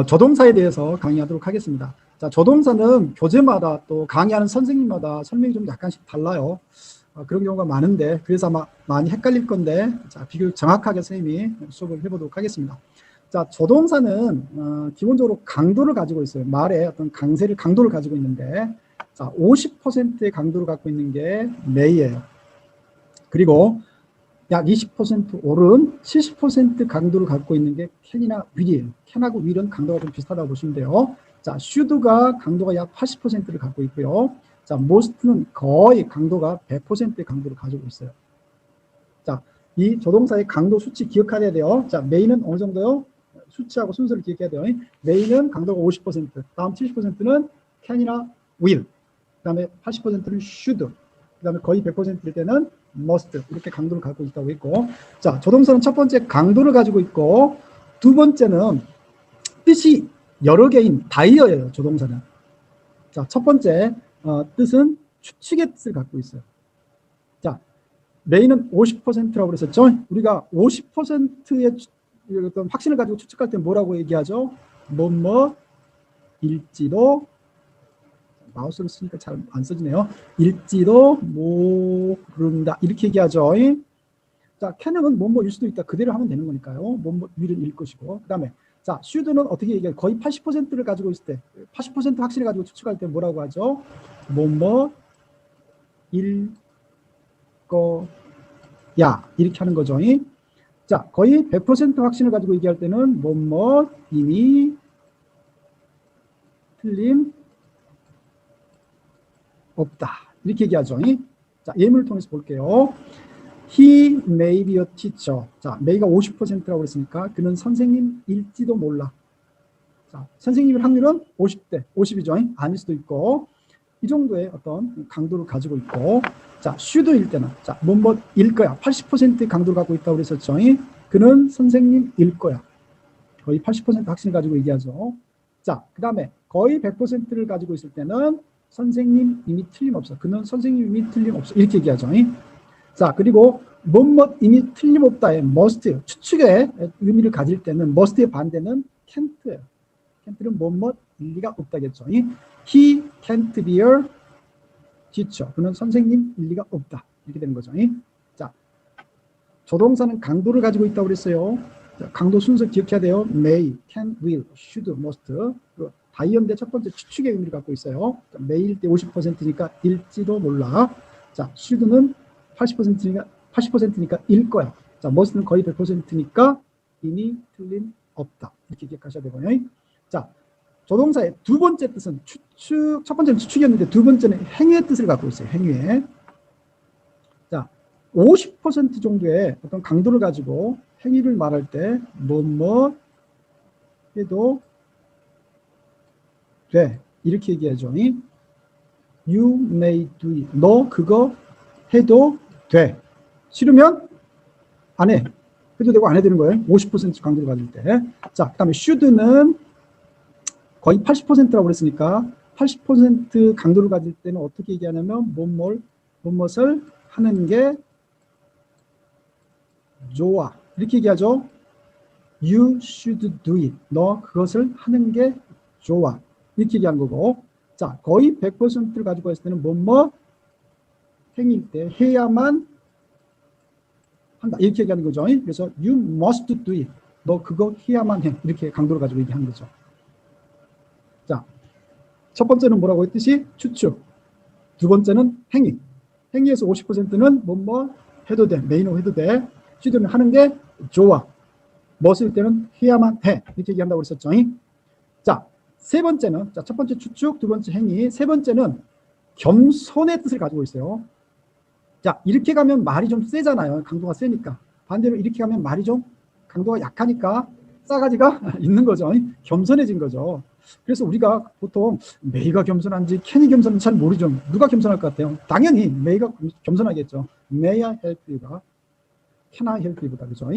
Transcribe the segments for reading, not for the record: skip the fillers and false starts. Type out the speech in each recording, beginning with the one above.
조동사에 대해서 강의하도록 하겠습니다. 자, 조동사는 교재마다 또 강의하는 선생님마다 설명이 좀 약간씩 달라요. 그런 경우가 많은데 그래서 아마 많이 헷갈릴 건데 자, 비교적 정확하게 선생님이 수업을 해보도록 하겠습니다. 자, 조동사는 기본적으로 강도를 가지고 있어요. 말에 어떤 강도를 가지고 있는데 자, 50%의 강도를 갖고 있는 게 may예요. 그리고 약 20% 오른 70% 강도를 갖고 있는 게 can이나 will이에요. can하고 will은 강도가 좀 비슷하다고 보시면 돼요. 자, should가 강도가 약 80%를 갖고 있고요. 자, most는 거의 강도가 100%의 강도를 가지고 있어요. 자, 이 조동사의 강도 수치 기억해야 돼요. 자, may는 어느 정도요? 수치하고 순서를 기억해야 돼요. may는 강도가 50%, 다음 70%는 can이나 will, 그 다음에 80%는 should, 그 다음에 거의 100%일 때는 must, 이렇게 강도를 갖고 있다고 했고, 자, 조동사는 첫 번째 강도를 가지고 있고, 두 번째는 뜻이 여러 개인 다이어예요. 조동사는. 자, 첫 번째 뜻은 추측의 뜻을 갖고 있어요. 자, may는 50%라고 그랬었죠. 우리가 50%의 어떤 확신을 가지고 추측할 때 뭐라고 얘기하죠? 뭐뭐일지도, 마우스를 쓰니까 잘 안 써지네요. 일지도 모른다, 이렇게 얘기하죠. 자, can은 뭐뭐일 수도 있다, 그대로 하면 되는 거니까요. 뭐뭐일은 일 것이고, 그 다음에 자, should는 어떻게 얘기해요? 거의 80%를 가지고 있을 때, 80% 확신을 가지고 추측할 때 뭐라고 하죠? 뭐뭐일 거야, 이렇게 하는 거죠. 자, 거의 100% 확신을 가지고 얘기할 때는 뭐뭐 이미 틀림 없다, 이렇게 얘기하죠. 자, 예문을 통해서 볼게요. He may be a teacher. 자, may가 50%라고 했으니까 그는 선생님일지도 몰라. 자, 선생님일 확률은 50대, 50이죠. 아닐 수도 있고, 이 정도의 어떤 강도를 가지고 있고, 자, should일 때는, 자, 뭐뭐일 거야. 80%의 강도를 갖고 있다고 그랬었죠. 그는 선생님일 거야. 거의 80% 확신을 가지고 얘기하죠. 자, 그 다음에 거의 100%를 가지고 있을 때는 선생님 이미 틀림없어. 그는 선생님 이미 틀림없어. 이렇게 얘기하죠. 자, 그리고 뭐뭐 이미 틀림없다의 must, 추측의 의미를 가질 때는 must의 반대는 can't예요. can't는 뭐뭐 일리가 없다겠죠. He can't be a teacher. 그는 선생님 일리가 없다, 이렇게 되는 거죠. 자, 조동사는 강도를 가지고 있다고 그랬어요. 자, 강도 순서 기억해야 돼요. may, can, will, should, must. 다이언데 첫 번째 추측의 의미를 갖고 있어요. may일 때 50%니까 일지도 몰라. 자, should는 80%니까 일 거야. 자, must는 거의 100%니까 이미 틀림없다, 이렇게 기억하셔야 되고요. 자, 조동사의 두 번째 뜻은 추측, 첫 번째는 추측이었는데 두 번째는 행위의 뜻을 갖고 있어요. 행위의. 자, 50% 정도의 어떤 강도를 가지고 행위를 말할 때 뭐뭐 해도 돼, 이렇게 얘기하죠. You may do it. 너 그거 해도 돼. 싫으면 안 해. 해도 되고 안 해도 되는 거예요. 50% 강도를 가질 때. 자, 그 다음에 should는 거의 80%라고 그랬으니까 80% 강도를 가질 때는 어떻게 얘기하냐면 무엇을 하는 게 좋아, 이렇게 얘기하죠. You should do it. 너 그것을 하는 게 좋아, 이렇게 얘기하는 거고. 자, 거의 100%를 가지고 있을 때는 뭐뭐 행위일 때 해야만 한다, 이렇게 얘기하는 거죠. 그래서 you must do it. 너 그거 해야만 해, 이렇게 강도를 가지고 얘기하는 거죠. 자, 첫 번째는 뭐라고 했듯이 추측, 두 번째는 행위. 행위에서 50%는 뭐뭐 해도 돼, 메인으로 해도 돼. should는 하는 게 좋아, 뭐쓸 때는 해야만 해, 이렇게 얘기한다고 그랬었죠. 자, 세 번째는, 자, 첫 번째 추측, 두 번째 행위, 세 번째는 겸손의 뜻을 가지고 있어요. 자, 이렇게 가면 말이 좀 세잖아요. 강도가 세니까. 반대로 이렇게 가면 말이 좀 강도가 약하니까 싸가지가 있는 거죠. 겸손해진 거죠. 그래서 우리가 보통 메이가 겸손한지 캔이 겸손한지 잘 모르죠. 누가 겸손할 것 같아요? 당연히 메이가 겸손하겠죠. May I help you가 Can I help you보다, 그죠?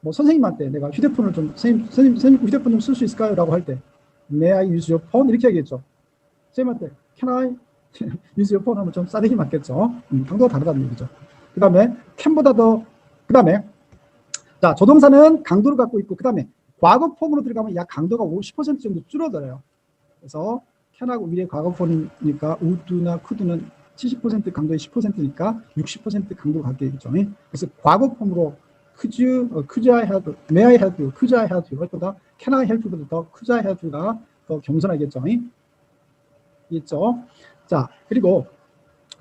뭐 선생님한테 내가 휴대폰을 좀 선생님 휴대폰 좀 쓸 수 있을까요? 라고 할 때 May I use your phone? 이렇게 하겠죠. 선생님한테 Can I use your phone? 하면 좀 싸대기 맞겠죠. 강도가 다르다는 얘기죠. 그 다음에 can보다 더, 그 다음에 자, 조동사는 강도를 갖고 있고, 그 다음에 과거 폼으로 들어가면 약 강도가 50% 정도 줄어들어요. 그래서 can하고 will의 과거 폼이니까 would나 could는 70% 강도의 10%니까 60% 강도 갖게 되겠죠. 그래서 과거 폼으로 could I help, may I help you, could I help you 보다 can I help you보다 더 could I help you가 더 겸손하겠죠. 있죠. 자, 그리고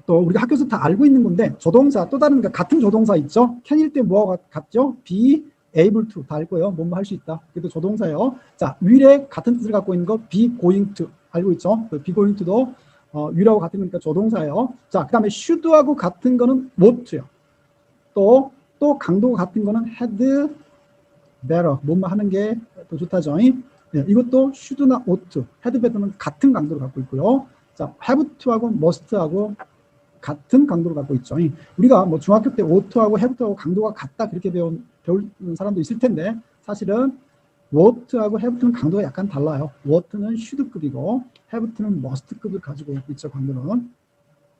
또 우리가 학교에서 다 알고 있는 건데 조동사 또 다른 같은 조동사 있죠. can일 때 뭐가 같죠? be able to 다 알고요. 뭐뭐 할 수 있다. 그래도 조동사예요. 자, will의 같은 뜻을 갖고 있는 거 be going to 알고 있죠. be going to도 will하고 같은 거니까 조동사예요. 자, 그 다음에 should하고 같은 거는 would요. 또 강도가 같은 거는 had better 뭐뭐 하는 게 더 좋다죠. 네, 이것도 should나 ought, had better는 같은 강도를 갖고 있고요. 자, have to하고 must하고 같은 강도를 갖고 있죠. 우리가 뭐 중학교 때 ouught하고 have to하고 강도가 같다 그렇게 배울 사람도 있을 텐데 사실은 ouught하고 have to는 강도가 약간 달라요. ouught는 should급이고 have to는 must급을 가지고 있죠. 강도는.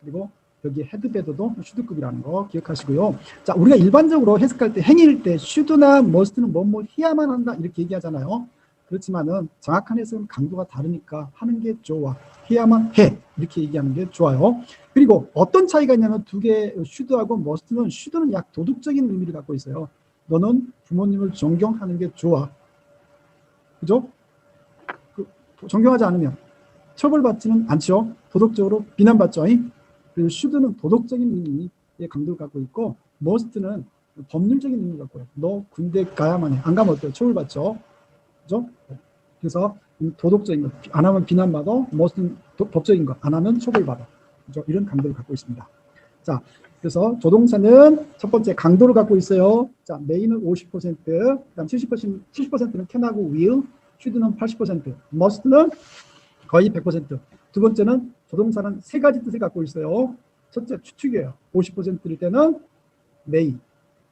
그리고 여기 had better도 should급이라는 거 기억하시고요. 자, 우리가 일반적으로 해석할 때 행위일 때 should나 must는 뭐뭐 해야만 한다 이렇게 얘기하잖아요. 그렇지만은 정확한 해석은 강도가 다르니까 하는 게 좋아. 해야만 해. 이렇게 얘기하는 게 좋아요. 그리고 어떤 차이가 있냐면 두 개 should하고 must는 should는 약 도덕적인 의미를 갖고 있어요. 너는 부모님을 존경하는 게 좋아. 그죠? 존경하지 않으면 처벌받지는 않죠. 도덕적으로 비난받죠. 그리고 should는 도덕적인 의미의 강도를 갖고 있고 must는 법률적인 의미를 갖고 있어요. 너 군대 가야만 해. 안 가면 어때요? 처벌받죠. 그죠? 그래서 도덕적인 것, 안 하면 비난받아, must는 법적인 것, 안 하면 처벌받아. 그죠? 이런 강도를 갖고 있습니다. 자, 그래서 조동사는 첫 번째 강도를 갖고 있어요. 자, may는 50%, 그다음 70%는 can하고 will, should는 80%, must는 거의 100%. 두 번째는 조동사는 세 가지 뜻을 갖고 있어요. 첫째 추측이에요. 50%일 때는 may,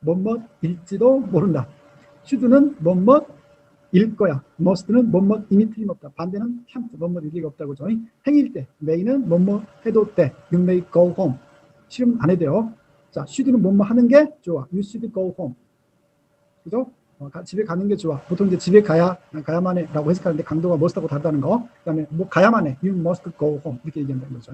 뭐뭐일지도 모른다. should는 뭐뭐일 거야. must는 뭐뭐 이미 틀림없다. 반대는 can't, 뭐뭐 일리가 없다고. 저희 행위일 때 may는 뭐뭐 해도 돼. You may go home. 실험 안 해도 돼요. 자, should는 뭐뭐 하는 게 좋아. You should go home. 그죠? 집에 가는 게 좋아. 보통 이제 집에 가야만 해 라고 해석하는데 강도가 must하고 다르다는 거. 그 다음에 뭐 가야만 해. You must go home. 이렇게 얘기한다는 거죠.